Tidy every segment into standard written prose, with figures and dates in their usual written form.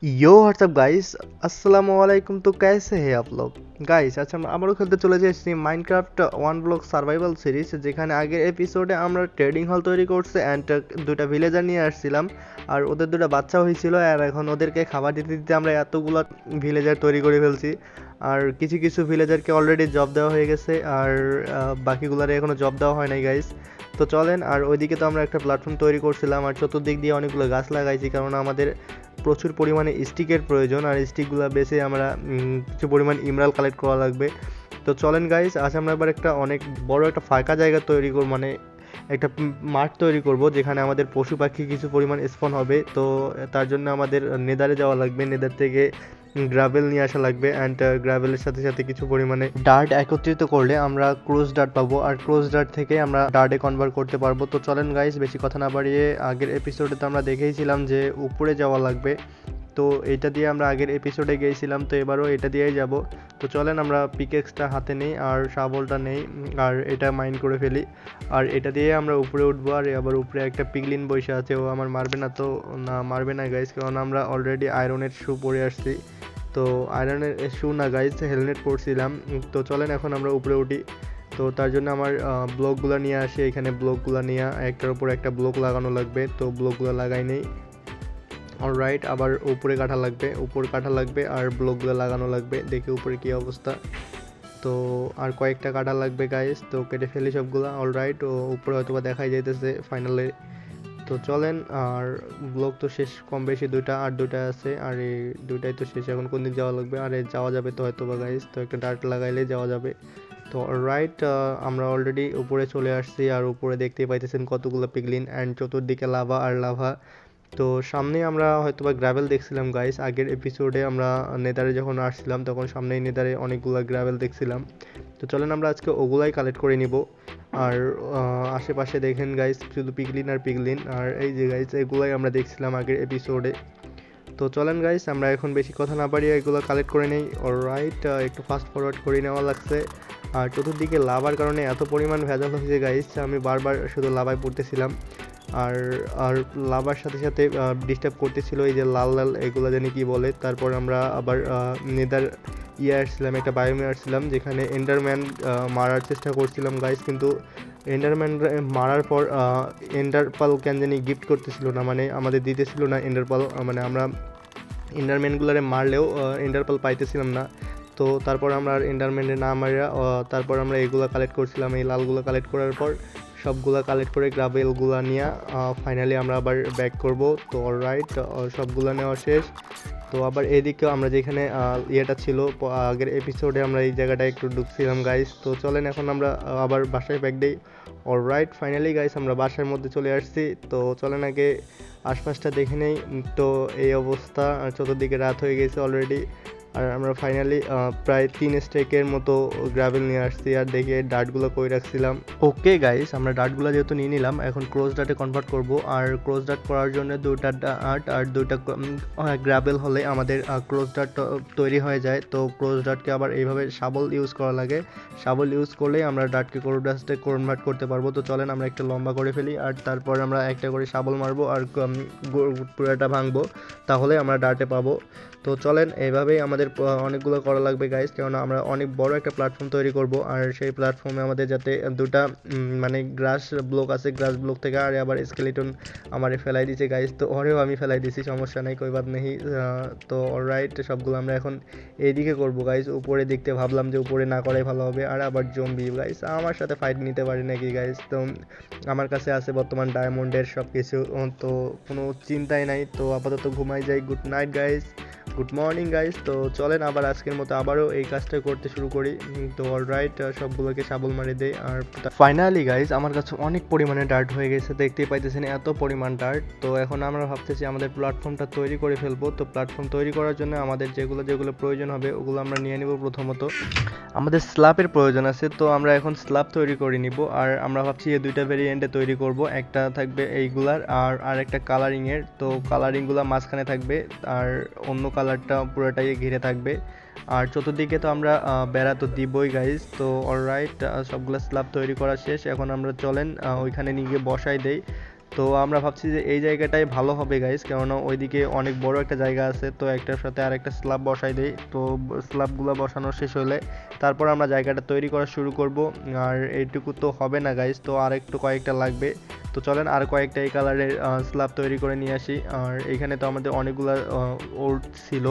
यो WhatsApp guys, अस्सलाम वालेकुम। तो कैसे हैं आप लोग গাইস? আচ্ছা, আমরা আবারও খেলতে চলে যাচ্ছি Minecraft one block survival series, যেখানে আগের এপিসোডে আমরা ট্রেডিং হল তৈরি করছি অ্যান্ড দুইটা ভিলেজার নিয়ে আসছিলাম, আর ওদের দুটো বাচ্চা হয়েছিল, আর এখন ওদেরকে খাবার দিতে দিতে আমরা এতগুলো ভিলেজার তৈরি করে ফেলছি। আর কিছু কিছু ভিলেজারকে অলরেডি জব দেওয়া হয়ে গেছে, আর বাকিগুলোর এখনও জব দেওয়া হয় নাই গাইস। তো চলেন, আর ওইদিকে তো আমরা একটা প্ল্যাটফর্ম তৈরি করছিলাম, আর চতুর্দিক দিয়ে অনেকগুলো গাছ লাগাইছি, কারণ আমাদের প্রচুর পরিমাণে স্টিকের প্রয়োজন, আর স্টিকগুলো বেছে আমরা কিছু পরিমাণ ইমরাল কালেক্ট করা লাগবে। তো চলেন গাইস, আজ আমরা এবার একটা অনেক বড় একটা ফাঁকা জায়গা তৈরি করব, মানে একটা মাঠ তৈরি করব, যেখানে আমাদের পশু পাখি কিছু পরিমাণ স্পন হবে। তো তার জন্য আমাদের নেদারে যাওয়া লাগবে, নেদার থেকে গ্রাভেল নিয়ে আসা লাগবে, অ্যান্ড গ্রাভেলের সাথে সাথে কিছু পরিমাণে ডার্ট একত্রিত করলে আমরা ক্রোজ ডার্ট পাবো, আর ক্রোজ ডার্ট থেকে আমরা ডার্টে কনভার্ট করতে পারবো। তো চলেন গাইস, বেশি কথা না বাড়িয়ে, আগের এপিসোডে তো আমরা দেখেইছিলাম যে উপরে যাওয়া লাগবে, তো এটা দিয়ে আমরা আগের এপিসোডে গিয়েছিলাম, তো এবারও এটা দিয়েই যাব। তো চলেন আমরা পিকেক্সটা হাতে নেই আর শাবলটা নেই, আর এটা মাইন করে ফেলি, আর এটা দিয়ে আমরা উপরে উঠবো। আর আবার উপরে একটা পিগলিন বসে আছে, ও আমার মারবে না, তো না মারবে না গাইস, কারণ আমরা অলরেডি আয়রনের শু পরে আসছি। তো আয়রনের শু না গাইস, হেলমেট পরছিলাম। তো চলেন এখন আমরা উপরে উঠি। তো তার জন্য আমার ব্লকগুলো নিয়ে আসি, এখানে ব্লকগুলো নিয়ে একটার উপর একটা ব্লক লাগানো লাগবে, তো ব্লকগুলো লাগাই নেই। অলরাইট, আবার উপরে কাঠা লাগবে, উপর কাঠা লাগবে, আর ব্লকগুলো লাগানো লাগবে, দেখি উপরে কি অবস্থা। তো আর কয়েকটা কাঠা লাগবে গাইস, তো কেটে ফেলি সবগুলা। অলরাইট, ও উপরে হয়তো বা দেখাই যাইতেছে ফাইনালে। তো চলেন, আর ব্লক তো শেষ কম বেশি, দুইটা আর দুইটা আছে, আর এই দুইটাই তো শেষ। এখন কোন দিক যাওয়া লাগবে? আরে যাওয়া যাবে তো হয়তো বা গাইস, তো একটা ডার্ট লাগাইলে যাওয়া যাবে। তো রাইট, আমরা অলরেডি উপরে চলে আসছি, আর উপরে দেখতেই পাইতেছেন কতগুলো পিগলিন, অ্যান্ড চতুর্দিকে লাভা আর লাভা। তো সামনে আমরা হয়তো বা গ্রাভেল দেখছিলাম গাইস, আগের এপিসোডে আমরা নেদারে যখন আসছিলাম তখন সামনেই নেদারে অনেকগুলো গ্রাভেল দেখছিলাম। তো চলেন আমরা আজকে ওগুলাই কালেক্ট করে নিব। আর আশেপাশে দেখেন গাইস শুধু পিগলিন আর পিগলিন, আর এই যে গাইস এগুলাই আমরা দেখছিলাম আগের এপিসোডে। তো চলেন গাইস, আমরা এখন বেশি কথা না বাড়িয়ে এগুলো কালেক্ট করে নেই। অলরাইট, একটু ফাস্ট ফরওয়ার্ড করে নেওয়া লাগছে। আর চতুর্দিকে লাভার কারণে এত পরিমাণ ভেজাল হয়েছে গাইস, আমি বারবার শুধু লাভায় পড়তেছিলাম, আর আর লাভার সাথে সাথে ডিস্টার্ব করতেছিল এই যে লাল লাল এগুলো জানি কি বলে। তারপর আমরা আবার নেদার আসছিলাম, একটা বায়োমে আসছিলাম, যেখানে এন্ডারম্যান মারার চেষ্টা করছিলাম গাইস, কিন্তু এন্ডারম্যান মারার পর এন্ডারপাল কেন জানি গিফট করতেছিল না, মানে আমাদের দিতেছিল না এন্ডারপাল, মানে আমরা এন্ডারম্যানগুলারে মারলেও এন্ডারপাল পাইতেছিলাম না। তো তারপর আমরা আর এন্ডারম্যানে না মারিয়া তারপর আমরা এগুলো কালেক্ট করছিলাম, এই লালগুলো কালেক্ট করার পর সবগুলা কালেক্ট করে গ্রাভেলগুলা নিয়ে ফাইনালি আমরা আবার ব্যাক করব। তো অলরাইট, সবগুলা নেওয়া শেষ। তো আবার এদিকেও আমরা যেখানে ইয়েটা ছিল আগের এপিসোডে, আমরা এই জায়গাটা একটু ঢুকছিলাম গাইস। তো চলেন এখন আমরা আবার বাসায় ব্যাক দিই। অলরাইট, ফাইনালি গাইস আমরা বাসার মধ্যে চলে আসছি। তো চলেন আগে আশপাশটা দেখে নেই। তো এই অবস্থা, চতুর্দিকে রাত হয়ে গেছে অলরেডি, আর আমরা ফাইনালি প্রায় 3 স্টেকের মতো গ্রাভেল নিয়ে আসছি, আর দেখে ডার্টগুলো কই রাখছিলাম। ওকে গাইস, আমরা ডার্টগুলো যেহেতু নিয়ে নিলাম, এখন ক্রোজ ডার্টে কনভার্ট করব, আর ক্রোজ ডার্ট করার জন্য দুইটা ডার্ট আর দুইটা গ্রাভেল হলে আমাদের ক্রোজ ডার্ট তৈরি হয়ে যায়। তো ক্রোজ ডার্টকে আবার এইভাবে শাবল ইউজ করা লাগে, শাবল ইউজ করলেই আমরা ডার্টকে ক্রোজ ডার্টে কনভার্ট করতে পারবো। তো চলেন আমরা একটা লম্বা করে ফেলি, আর তারপর আমরা একটা করে শাবল মারবো, আর পুরোটা ভাঙবো, তাহলে আমরা ডার্টে পাবো। তো চলেন এইভাবেই আমাদের অনেকগুলো করা লাগবে গাইস, কেননা আমরা অনেক বড় একটা প্ল্যাটফর্ম তৈরি করব, আর সেই প্ল্যাটফর্মে আমাদের যাতে দুটা মানে গ্রাস ব্লক আছে, গ্রাস ব্লক থেকে আর আবার স্কেলিটন আমারে ফেলাই দিয়েছে গাইস, তো ওরেও আমি ফেলাই দিয়েছি, সমস্যা নাই, কই বাদ নেই। তো অলরাইট, সবগুলো আমরা এখন এইদিকে করব গাইস, উপরে দেখতে ভাবলাম যে উপরে না করাই ভালো হবে। আর আবার জম্বি গাইস আমার সাথে ফাইট নিতে পারি নাকি গাইস? তো আমার কাছে আছে বর্তমান ডায়মন্ডের সব কিছু, তো কোনো চিন্তাই নাই। তো আপাতত ঘুমাই যাই, good night guys, good morning guys. তো চলেন আবার আজকের মতো আবারও এই কাজটা করতে শুরু করি। তো অলরাইট, সবগুলোকে শাবল মারি দেই, আর ফাইনালি গাইস আমার কাছে অনেক পরিমাণে ডার্ট হয়ে গেছে, দেখতেই পাইতেছেন এত পরিমাণ ডার্ট। তো এখন আমরা ভাবতেছি আমাদের প্ল্যাটফর্মটা তৈরি করে ফেলবো। তো প্ল্যাটফর্ম তৈরি করার জন্য আমাদের যেগুলো যেগুলো প্রয়োজন হবে ওগুলো আমরা নিয়ে নিব। প্রথমত আমাদের স্ল্যাবের প্রয়োজন আছে, তো আমরা এখন স্ল্যাব তৈরি করে নিব, আর আমরা ভাবছি এই দুইটা ভেরিয়েন্টে তৈরি করব, একটা থাকবে এইগুলার আর একটা কালারিংয়ের। তো কালারিংগুলো মাঝখানে থাকবে, আর অন্য কালারটা পুরোটাই ঘিরে থাকবে, আর চতুর্দিকে তো আমরা বেড়া তো দিবই গাইজ। তো অলরাইট, সবগুলো স্ল্যাব তৈরি করা শেষ, এখন আমরা চলেন ওইখানে নিয়ে গিয়ে বসাই দেই। তো আমরা ভাবছি যে এই জায়গাটাই ভালো হবে গাইস, কেননা ওইদিকে অনেক বড় একটা জায়গা আছে। তো একটার সাথে আরেকটা স্ল্যাব বসাই দেই, তো স্ল্যাবগুলো বসানো শেষ হলে তারপর আমরা জায়গাটা তৈরি করা শুরু করব। আর এইটুকু তো হবে না গাইস, তো আর একটু কয়েকটা লাগবে। তো চলেন আর কয়েকটা এই কালারের স্ল্যাব তৈরি করে নিয়ে আসি। আর এখানে তো আমাদের অনেকগুলো ওড ছিল,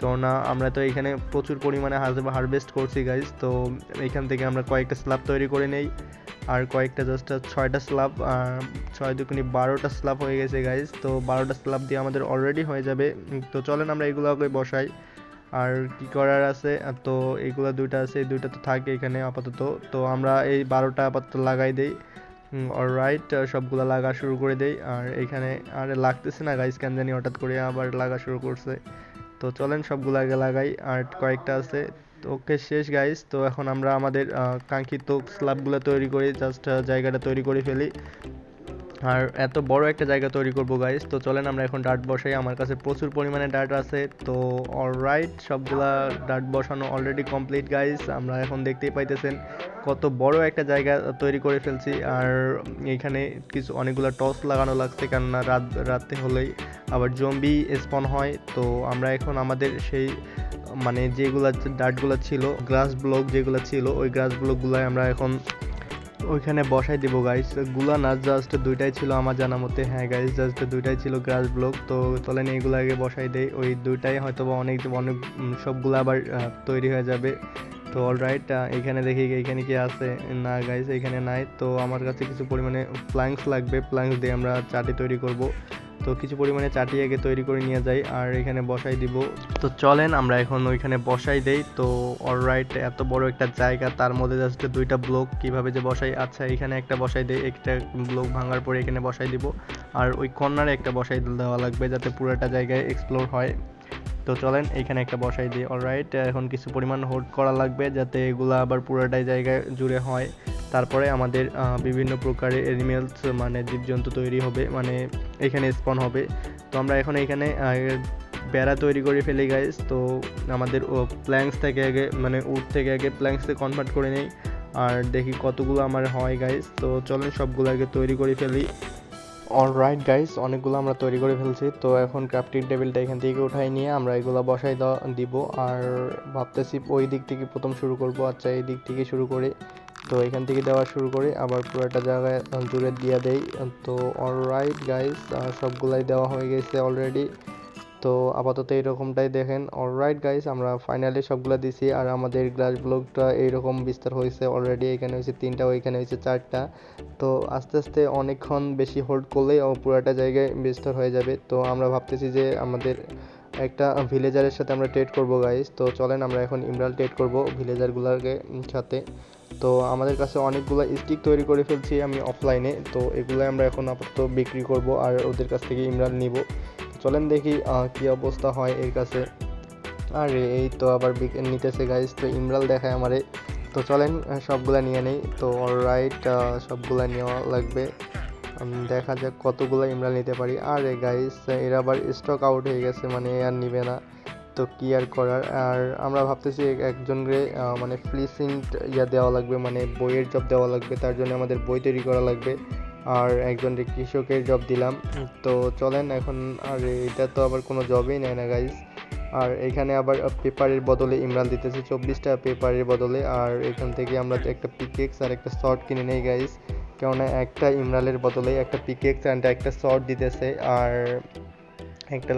কেননা আমরা তো এখানে প্রচুর পরিমাণে হারভেস্ট করছি গাইস। তো এইখান থেকে আমরা কয়েকটা স্ল্যাব তৈরি করে নেই, আর কয়েকটা জাস্ট 6টা স্ল্যাব, 6 × 2 = 12টা স্ল্যাব হয়ে গেছে গাইস। তো 12টা স্ল্যাব দিয়ে আমাদের অলরেডি হয়ে যাবে। তো চলেন আমরা এগুলোকে বসাই। আর কি করার আছে, তো এইগুলো দুইটা আছে, এই দুইটা তো থাকে এখানে আপাতত। তো আমরা এই 12টা আপাতত লাগাই দেই। অলরাইট, সবগুলা লাগা শুরু করে দেই। আর এখানে আর লাগতেছে না গাইস, কেন জানি হঠাৎ করে আবার লাগা শুরু করছে। তো চলেন সবগুলো আগে লাগাই, আর কয়েকটা আছে। তো ওকে, শেষ গাইস। তো এখন আমরা আমাদের কাঙ্ক্ষিত স্ল্যাবগুলো তৈরি করি, জাস্ট জায়গাটা তৈরি করে ফেলি। আর এত বড় একটা জায়গা তৈরি করব গাইস। তো চলেন আমরা এখন ডার্ট বসাই, আমার কাছে প্রচুর পরিমাণে ডার্ট আছে। তো অলরাইট, সবগুলা ডার্ট বসানো অলরেডি কমপ্লিট গাইস। আমরা এখন দেখতেই পাইতেছেন কত বড় একটা জায়গা তৈরি করে ফেলছি। আর এইখানে কিছু অনেকগুলো টর্চ লাগানো লাগছে, কেননা রাতে হলেই আবার জম্বি স্পন হয়। তো আমরা এখন আমাদের সেই মানে যেগুলা ডার্টগুলো ছিল, গ্লাস ব্লক যেগুলো ছিল, ওই গ্লাস ব্লকগুলাই আমরা এখন ওইখানে বসাই দিব গাইস। গুলা না, জাস্ট দুইটাই ছিল আমার জানা মতে। হ্যাঁ গাইস, জাস্ট দুইটাই ছিল গ্রাস ব্লক। তো চলেন এইগুলো আগে বসাই দেই, ওই দুইটাই হয়তো বা অনেক অনেক সবগুলো আবার তৈরি হয়ে যাবে। তো অলরাইট, এখানে দেখি এখানে কি আছে। না গাইস, এখানে নাই। তো আমার কাছে কিছু পরিমাণে প্ল্যাঙ্কস লাগবে, প্ল্যাঙ্কস দিয়ে আমরা চাটি তৈরি করব। তো কিছু পরিমাণে চাটি আগে তৈরি করে নিয়ে যাই, আর এখানে বসাই দিব। তো চলেন আমরা এখন ওইখানে বসাই দেই। তো অলরাইট, এত বড় একটা জায়গা, তার মধ্যে জাস্ট দুইটা ব্লক কিভাবে যে বসাই। আচ্ছা, এখানে একটা বসাই দেই, একটা ব্লক ভাঙার পরে এখানে বসাই দিব। আর ওই কর্নারে একটা বসাই দেওয়া লাগবে, যাতে পুরোটা জায়গায় এক্সপ্লোর হয়। তো চলেন এইখানে একটা বসাই দিই। অলরাইট, এখন কিছু পরিমাণ হোল্ড করা লাগবে, যাতে এগুলা আবার পুরোটাই জায়গায় জুড়ে হয়। তারপরে আমাদের বিভিন্ন প্রকারের অ্যানিমেলস মানে জীবজন্তু তৈরি হবে, মানে এখানে স্পন হবে। তো আমরা এখন এখানে বেড়া তৈরি করে ফেলি গাইস। তো আমাদের প্ল্যাঙ্কস থেকে আগে মানে উড থেকে আগে প্ল্যাঙ্কসে কনভার্ট করে নেই, আর দেখি কতগুলো আমার হয় গাইস। তো চলেন সবগুলো আগে তৈরি করে ফেলি। অলরাইট গাইস, অনেকগুলো আমরা তৈরি করে ফেলছি। তো এখন ক্রাফটিং টেবিলটা এখান থেকে উঠাই নিয়ে আমরা এগুলো বসাই দিব। আর ভাবতেছি ওই দিক থেকে প্রথম শুরু করব। আচ্ছা, এই দিক থেকে শুরু করে, তো এখান থেকে দেওয়া শুরু করে আবার পুরোটা জায়গায় জুড়ে দিয়ে দেই। তো অলরাইট গাইস, সবগুলাই দেওয়া হয়ে গেছে অলরেডি। তো আপাতত এইরকমটাই দেখেন। অলরাইট গাইস, আমরা ফাইনালি সবগুলো দিছি। আর আমাদের গ্লাস ব্লকটা এইরকম বিস্তার হয়েছে অলরেডি। এখানে হয়েছে 3টা, ওইখানে হয়েছে 4টা। তো আস্তে আস্তে অনেকক্ষণ বেশি হোল্ড করলেই পুরোটা জায়গায় বিস্তার হয়ে যাবে। তো আমরা ভাবতেছি যে আমাদের একটা ভিলেজারের সাথে আমরা ট্রেড করব গাইস। তো চলেন আমরা এখন ইমরাল ট্রেড করব ভিলেজারগুলোকে সাথে। তো আমাদের কাছে অনেকগুলো স্টিক তৈরি করে ফেলছি আমি অফলাইনে। তো এগুলো আমরা এখন আপাতত বিক্রি করব, আর ওদের কাছ থেকে ইমরাল নিব। চলেন দেখি কি অবস্থা হয় এর কাছে। আর এই তো আবার নিতেছে গাইস, তো ইমরাল দেখায় আমারে। তো চলেন সবগুলা নিয়ে নেই। তো অলরাইট, সবগুলা নেওয়া লাগবে। দেখা যাক কতগুলো ইমরাল নিতে পারি। আর গাইস, এর আবার স্টক আউট হয়ে গেছে, মানে আর নিবে না। তো কি আর করার। আর আমরা ভাবতেছি একজনকে মানে ফ্লিসিং দেওয়া লাগবে, মানে বইয়ের জব দেওয়া লাগবে। তার জন্য আমাদের বই তৈরি করা লাগবে। আর একজনকে কৃষকের জব দিলাম। তো চলেন এখন। আর এটা তো আবার কোনো জবই নেয় না গাইস। আর এখানে আবার পেপারের বদলে ইমরাল দিতেছে 24টা পেপারের বদলে। আর এখান থেকে আমরা একটা পিকেক্স আর একটা শর্ট কিনে নেই গাইস, কেননা একটা ইমরালের বদলে একটা পিকেক্স আর একটা শর্ট দিতেছে। আর একটা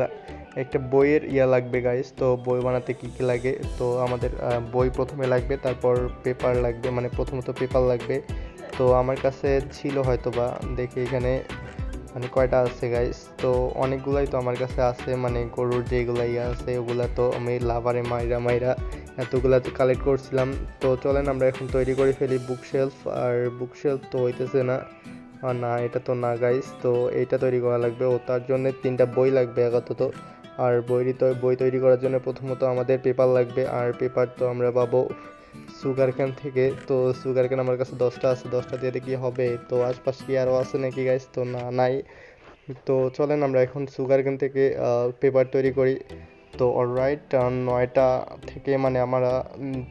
একটা বইয়ের লাগবে গাইস। তো বই বানাতে কি কি লাগে, তো আমাদের বই প্রথমে লাগবে, তারপর পেপার লাগবে, মানে প্রথমত পেপার লাগবে। তো আমার কাছে ছিল হয়তো বা, দেখি এখানে মানে কয়টা আছে গাইস। তো অনেকগুলাই তো আমার কাছে আছে, মানে গরুর যেগুলাই আছে ওগুলা তো আমি লাভারে মাইরা মাইরা এতগুলা তো কালেক্ট করছিলাম। তো চলেন আমরা এখন তৈরি করে ফেলি বুকশেলফ। আর বুকশেলফ তো হইতেছে না, আর না এটা তো না গাইস। তো এইটা তৈরি করা লাগবে, ও তার জন্য 3টা বই লাগবে আপাতত। আর বই তৈরি করার জন্য প্রথমত আমাদের পেপার লাগবে। আর পেপার তো আমরা পাবো সুগার ক্যান থেকে। তো সুগার ক্যান আমার কাছে 10টা আছে, 10টা দিয়ে কি হবে। তো আশপাশ কি আরও আছে নাকি গাইস, তো না নাই। তো চলেন আমরা এখন সুগার ক্যান থেকে পেপার তৈরি করি। তো অলরাইট, 9টা থেকে মানে আমরা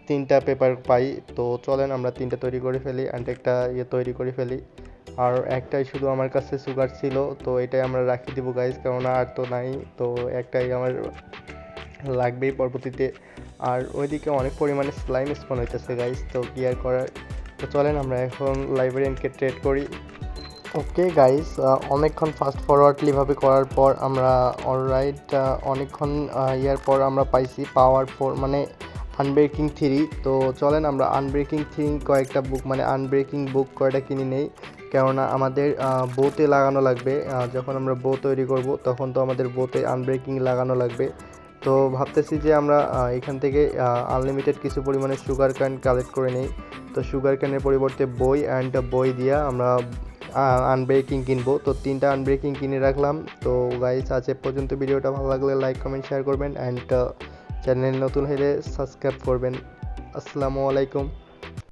3টা পেপার পাই। তো চলেন আমরা 3টা তৈরি করে ফেলি, অ্যান্ড একটা তৈরি করে ফেলি। আর একটাই শুধু আমার কাছে সুগার ছিল, তো এটাই আমরা রাখি দিব গাইস, কারণ আর তো নাই, তো একটাই আমার লাগবেই পরবর্তীতে। আর ওইদিকে অনেক পরিমাণে স্লাইম স্পন হইতেছে গাইস, তো কি আর করার। তো চলেন আমরা এখন লাইব্রেরিয়ানকে ট্রেড করি। ওকে গাইস, অনেকক্ষণ ফাস্ট ফরওয়ার্ডলিভাবে করার পর আমরা অলরাইট অনেকক্ষণ ইয়ার পর আমরা পাইছি পাওয়ার 4 মানে আনব্রেকিং 3। তো চলেন আমরা আনব্রেকিং 3 কয়েকটা বুক মানে আনব্রেকিং বুক কয়টা কিনে নেই, কেননা আমাদের বোতে লাগানো লাগবে। যখন আমরা বো তৈরি করব তখন তো আমাদের বোতে আনব্রেকিং লাগানো লাগবে। তো ভাবতেছি যে আমরা এখান থেকে আনলিমিটেড কিছু পরিমাণে সুগার ক্যান কালেক্ট করে নেই। তো সুগার ক্যানের পরিবর্তে বই অ্যান্ড বই দিয়া আমরা আনব্রেকিং কিনবো। তো 3টা আনব্রেকিং কিনে রাখলাম। তো গাইস আজ এ পর্যন্ত, ভিডিওটা ভালো লাগলে লাইক কমেন্ট শেয়ার করবেন অ্যান্ড চ্যানেল নতুন হলে সাবস্ক্রাইব করবেন। আসসালামু আলাইকুম।